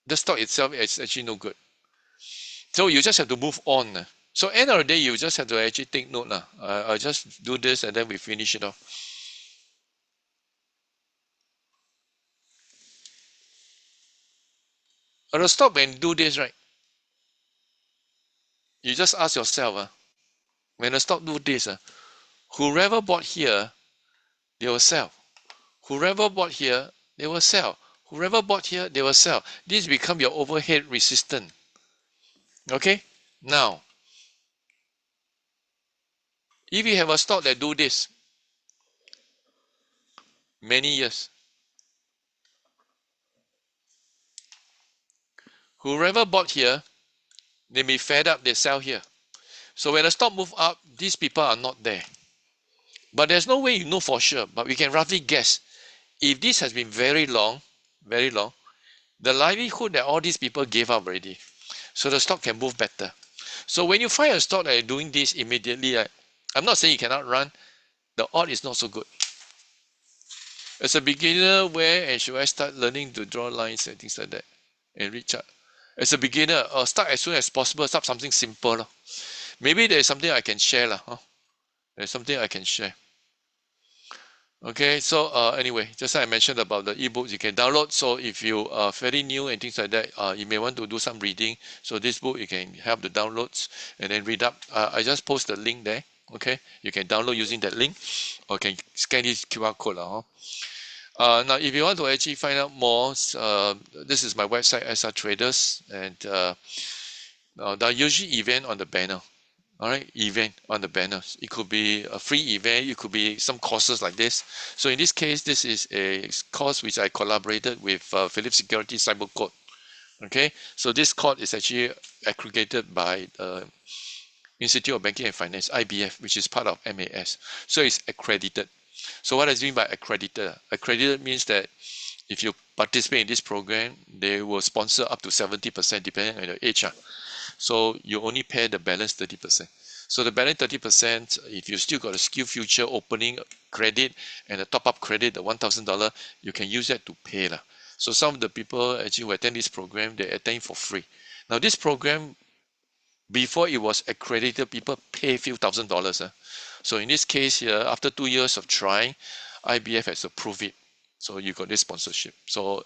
the stock itself is actually no good. So you just have to move on. So end of the day, you just have to actually take note. I'll just do this and then we finish it off. At the stop when you do this, right? You just ask yourself, when the stock do this, whoever bought here, they will sell. Whoever bought here, they will sell. Whoever bought here, they will sell. This become your overhead resistance. Okay? Now, if you have a stock that do this many years, whoever bought here, they may fed up, they sell here. So when the stock move up, these people are not there. But there's no way you know for sure, but we can roughly guess. If this has been very long, the likelihood that all these people gave up already. So the stock can move better. So when you find a stock that is doing this immediately, I'm not saying you cannot run, the odd is not so good. As a beginner, where and should I start learning to draw lines and things like that and read chart? As a beginner, start as soon as possible, start something simple. Maybe there's something I can share. There's something I can share. Okay, so anyway, just like I mentioned about the ebooks you can download. So if you are fairly new and things like that, you may want to do some reading. So this book you can have the downloads and then read up. I just post the link there. Okay, you can download using that link or can scan this QR code. Now, if you want to actually find out more, this is my website, SR Traders, and there are usually event on the banner. All right, event on the banners. It could be a free event. It could be some courses like this. So in this case, this is a course which I collaborated with Philips Security Cyber Code. Okay, so this code is actually aggregated by Institute of Banking and Finance, IBF, which is part of MAS. So it's accredited. So what does it mean by accredited? Accredited means that if you participate in this program, they will sponsor up to 70% depending on your age. So you only pay the balance 30%. So the balance 30%, if you still got a skill future opening credit and a top-up credit, the $1,000, you can use that to pay. So some of the people actually who attend this program, they attend for free. Now this program, before it was accredited, people pay a few $1,000s. So in this case here, after 2 years of trying, IBF has approved it. So you got this sponsorship. So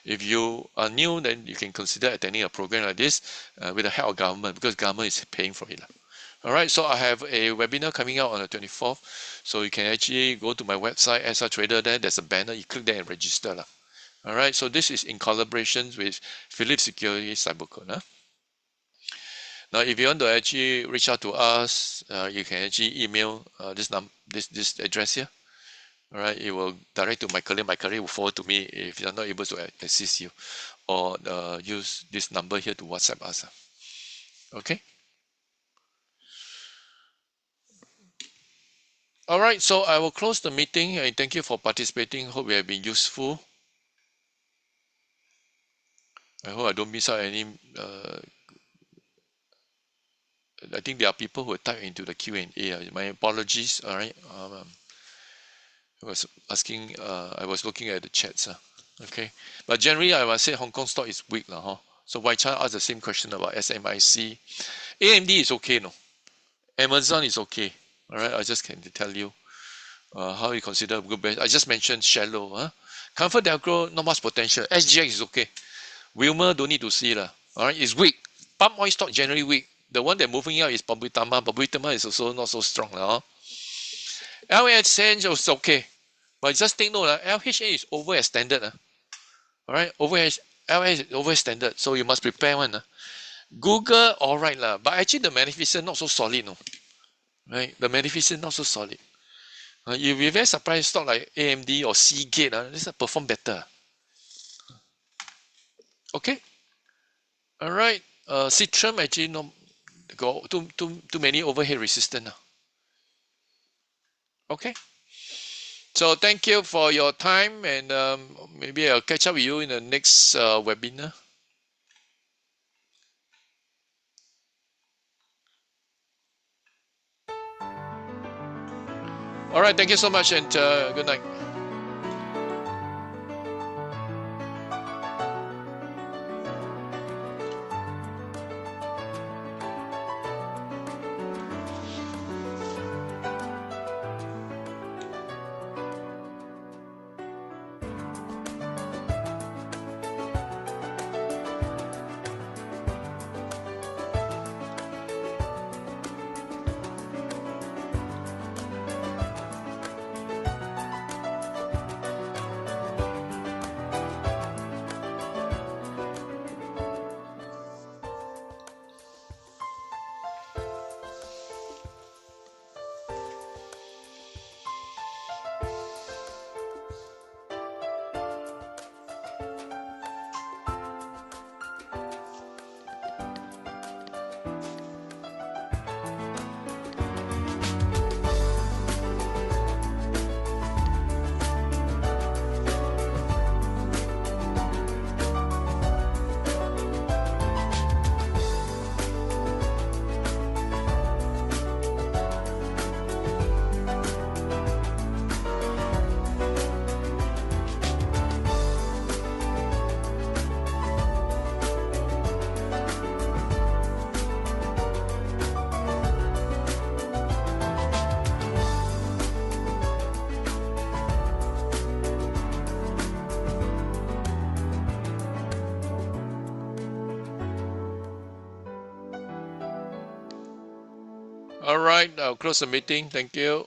if you are new, then you can consider attending a program like this with the help of government because government is paying for it. All right, so I have a webinar coming out on the 24th. So you can actually go to my website, SR Trader. There's a banner. You click there and register. All right, so this is in collaboration with Philips Security Cybercode. Now, if you want to actually reach out to us, you can actually email this address here. All right, it will direct to my colleague. My colleague will forward to me if you're not able to assist you, or use this number here to WhatsApp us. Okay. All right, so I will close the meeting and thank you for participating. Hope we have been useful. I hope I don't miss out any. I think there are people who type into the Q&A. My apologies. All right. I was asking. I was looking at the chats. Okay, but generally, I must say Hong Kong stock is weak, huh? So Wai Chan asked the same question about SMIC. AMD is okay, no? Amazon is okay. All right, I just can tell you how you consider good bet. I just mentioned shallow. Comfort Delgro, not much potential. SGX is okay. Wilmer don't need to see lah. All right, it's weak. Palm oil stock generally weak. The one that moving out is Pabuitama. Pabuitama is also not so strong now. LHN is okay, but just take note. LHN is overextended. All right, LH is overextended, so you must prepare one. Google, all right lah, but actually the Magnificent not so solid, no. Right, the Magnificent not so solid. You'll be very surprised stock like AMD or Seagate, this perform better. Okay. All right. Citrum actually no got too many overhead resistance. Okay. So thank you for your time, and maybe I'll catch up with you in the next webinar. All right. Thank you so much, and good night. All right, I'll close the meeting. Thank you.